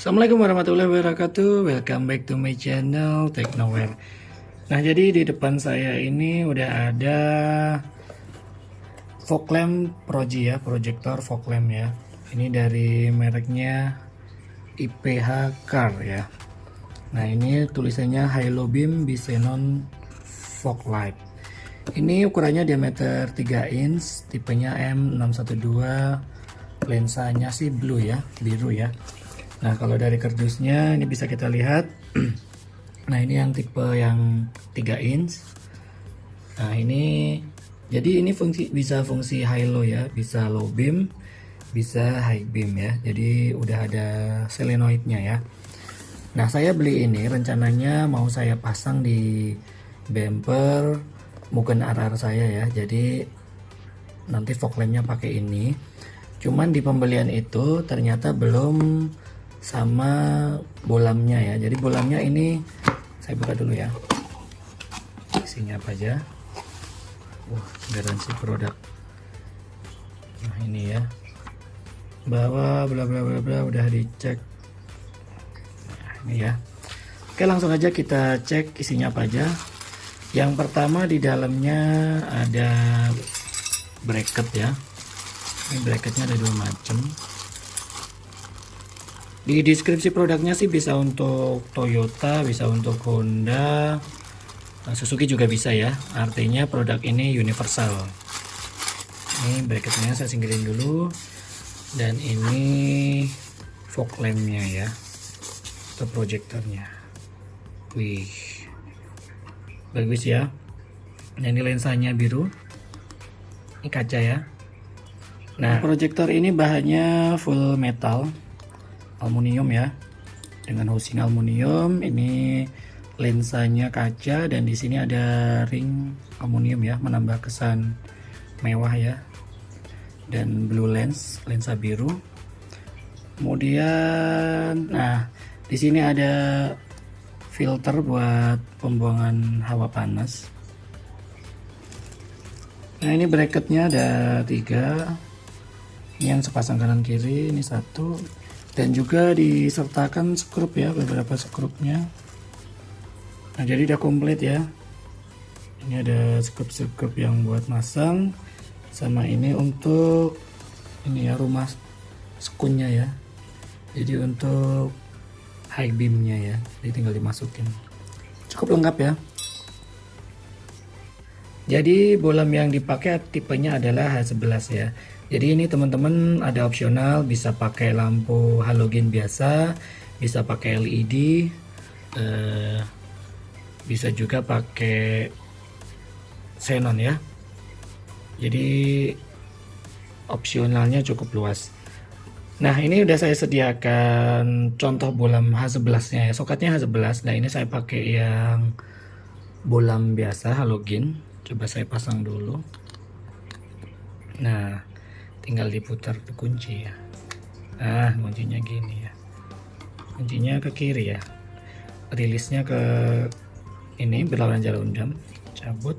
Assalamualaikum warahmatullahi wabarakatuh. Welcome back to my channel Technoware. Nah, jadi di depan saya ini udah ada fog lamp Proji ya, proyektor fog lamp ya. Ini dari mereknya IPH Car ya. Nah, ini tulisannya Halo Beam Bisenon Fog Light. Ini ukurannya diameter 3 inch, tipenya M612, lensanya sih blue ya, biru ya. Nah, kalau dari kardusnya ini bisa kita lihat. Nah, ini yang tipe yang 3 inch. Nah, ini jadi ini bisa fungsi high low ya, bisa low beam, bisa high beam ya. Jadi udah ada solenoidnya ya. Nah, saya beli ini rencananya mau saya pasang di bumper Mugen RR saya ya. Jadi nanti fog lampnya pakai ini. Cuman di pembelian itu ternyata belum sama bolamnya ya. Jadi bolamnya ini saya buka dulu ya, isinya apa aja. Garansi produk. Nah, ini ya, bahwa bla bla bla bla udah dicek. Nah, ini ya. Oke, langsung aja kita cek isinya apa aja. Yang pertama di dalamnya ada bracket ya. Ini bracketnya ada dua macam. Di deskripsi produknya sih bisa untuk Toyota, bisa untuk Honda, Suzuki juga bisa ya. Artinya produk ini universal. Ini bracketnya saya singkirin dulu. Dan ini fog lampnya ya, atau proyektornya. Wih, bagus ya. Nah, ini lensanya biru. Ini kaca ya. Nah, proyektor ini bahannya full metal, aluminium ya, dengan housing aluminium. Ini lensanya kaca dan di sini ada ring aluminium ya, menambah kesan mewah ya. Dan blue lens, lensa biru. Kemudian, nah di sini ada filter buat pembuangan hawa panas. Nah, ini bracketnya ada 3. Ini yang sepasang kanan kiri, ini 1. Dan juga disertakan skrup ya, beberapa skrupnya. Nah, jadi udah komplit ya. Ini ada skrup-skrup yang buat masang, sama ini untuk ini ya, rumah skunnya ya. Jadi untuk high beamnya ya, jadi tinggal dimasukin. Cukup lengkap ya. Jadi bolam yang dipakai tipenya adalah H11 ya. Jadi ini teman-teman ada opsional, bisa pakai lampu halogen biasa, bisa pakai LED, bisa juga pakai xenon ya. Jadi opsionalnya cukup luas. Nah, ini udah saya sediakan contoh bolam H11 nya ya, soketnya H11. Nah, ini saya pakai yang bolam biasa halogen. Coba saya pasang dulu. Nah, tinggal diputar ke kunci ya. Nah, kuncinya gini ya, kuncinya ke kiri ya, rilisnya ke ini berlawanan jarum jam. Cabut,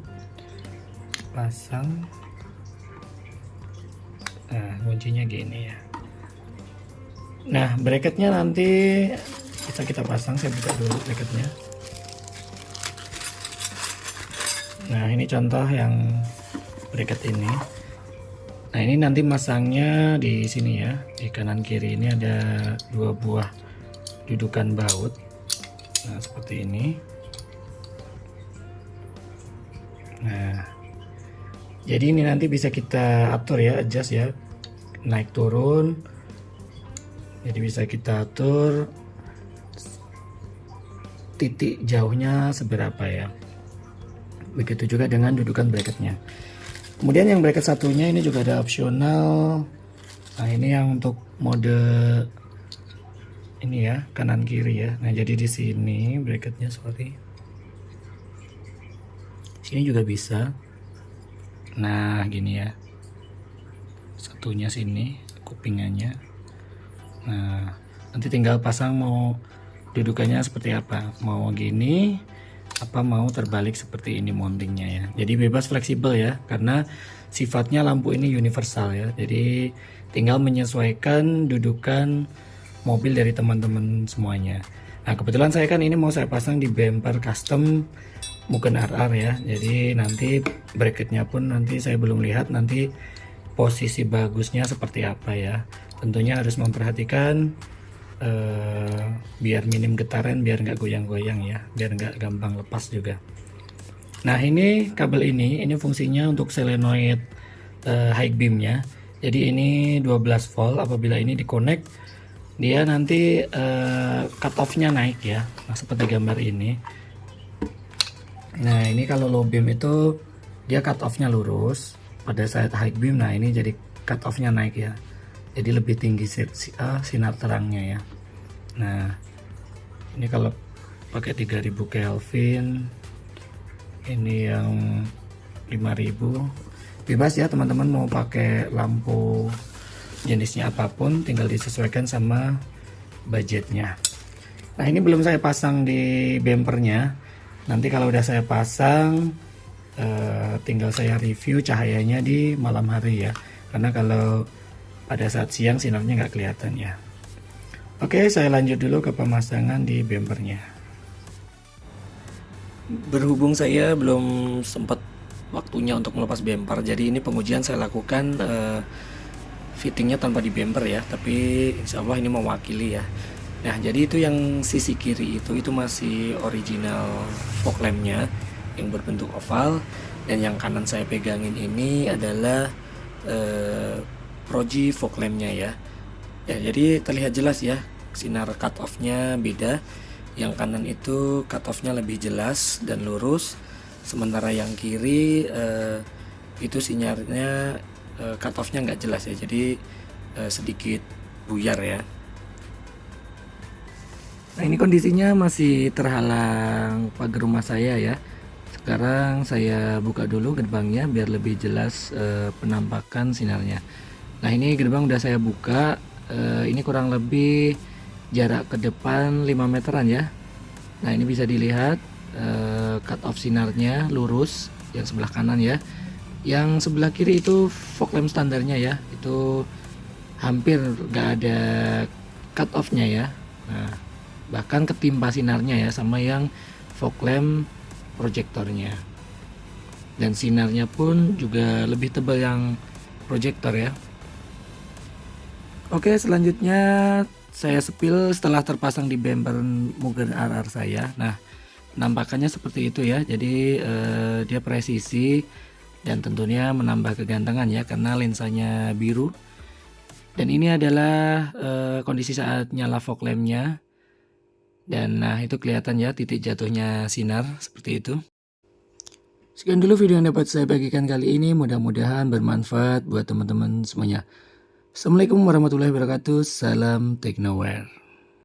pasang. Nah, kuncinya gini ya. Nah, bracketnya nanti bisa kita pasang. Saya buka dulu bracketnya. Nah, ini contoh yang bracket ini. Nah, ini nanti masangnya di sini ya, di kanan kiri ini ada 2 buah dudukan baut. Nah, seperti ini. Nah, jadi ini nanti bisa kita atur ya, adjust ya, naik turun. Jadi bisa kita atur titik jauhnya seberapa ya. Begitu juga dengan dudukan bracketnya. Kemudian yang bracket satunya ini juga ada opsional. Nah, ini yang untuk mode ini ya, kanan kiri ya. Nah, jadi di sini bracketnya seperti sini juga bisa. Nah, gini ya, satunya sini kupingannya. Nah, nanti tinggal pasang mau dudukannya seperti apa, mau gini apa mau terbalik seperti ini mountingnya ya. Jadi bebas fleksibel ya, karena sifatnya lampu ini universal ya. Jadi tinggal menyesuaikan dudukan mobil dari teman-teman semuanya. Nah kebetulan saya kan ini mau saya pasang di bumper custom Mugen RR ya, jadi nanti bracketnya pun nanti saya belum lihat nanti posisi bagusnya seperti apa ya. Tentunya harus memperhatikan biar minim getaran, biar nggak goyang-goyang ya, biar nggak gampang lepas juga. Nah ini kabel ini fungsinya untuk solenoid high beamnya. Jadi ini 12 volt, apabila ini dikonek dia nanti cut off-nya naik ya. Nah seperti gambar ini. Nah ini kalau low beam itu dia cut off-nya lurus, pada saat high beam nah ini jadi cut off-nya naik ya, jadi lebih tinggi sinar terangnya ya. Nah ini kalau pakai 3000 Kelvin, ini yang 5000, bebas ya teman-teman mau pakai lampu jenisnya apapun, tinggal disesuaikan sama budgetnya. Nah ini belum saya pasang di bumpernya, nanti kalau udah saya pasang tinggal saya review cahayanya di malam hari ya, karena kalau pada saat siang sinarnya nggak kelihatan ya. Oke, saya lanjut dulu ke pemasangan di bumpernya. Berhubung saya belum sempat waktunya untuk melepas bumper, jadi ini pengujian saya lakukan fittingnya tanpa di bumper ya, tapi insya Allah ini mewakili ya. Nah jadi itu yang sisi kiri itu masih original fog lampnya yang berbentuk oval, dan yang kanan saya pegangin ini adalah Proji fog lampnya ya. Ya jadi terlihat jelas ya, sinar cut off nya beda, yang kanan itu cut off nya lebih jelas dan lurus, sementara yang kiri itu sinarnya cut off nya nggak jelas ya, jadi sedikit buyar ya. Nah ini kondisinya masih terhalang pagar rumah saya ya. Sekarang saya buka dulu gerbangnya biar lebih jelas penampakan sinarnya. Nah ini gerbang udah saya buka, ini kurang lebih jarak ke depan 5 meteran ya. Nah ini bisa dilihat cut off sinarnya lurus yang sebelah kanan ya. Yang sebelah kiri itu fog lamp standarnya ya, itu hampir gak ada cut off nya ya. Nah bahkan ketimpa sinarnya ya sama yang fog lamp proyektornya, dan sinarnya pun juga lebih tebal yang proyektor ya. Oke, selanjutnya saya sepil setelah terpasang di bumper Mugen RR saya. Nah penampakannya seperti itu ya, jadi dia presisi dan tentunya menambah kegantengan ya karena lensanya biru. Dan ini adalah kondisi saat nyala fog lampnya. Dan nah itu kelihatan ya titik jatuhnya sinar seperti itu. Sekian dulu video yang dapat saya bagikan kali ini, mudah-mudahan bermanfaat buat teman-teman semuanya. Assalamualaikum warahmatullahi wabarakatuh, salam Technoware.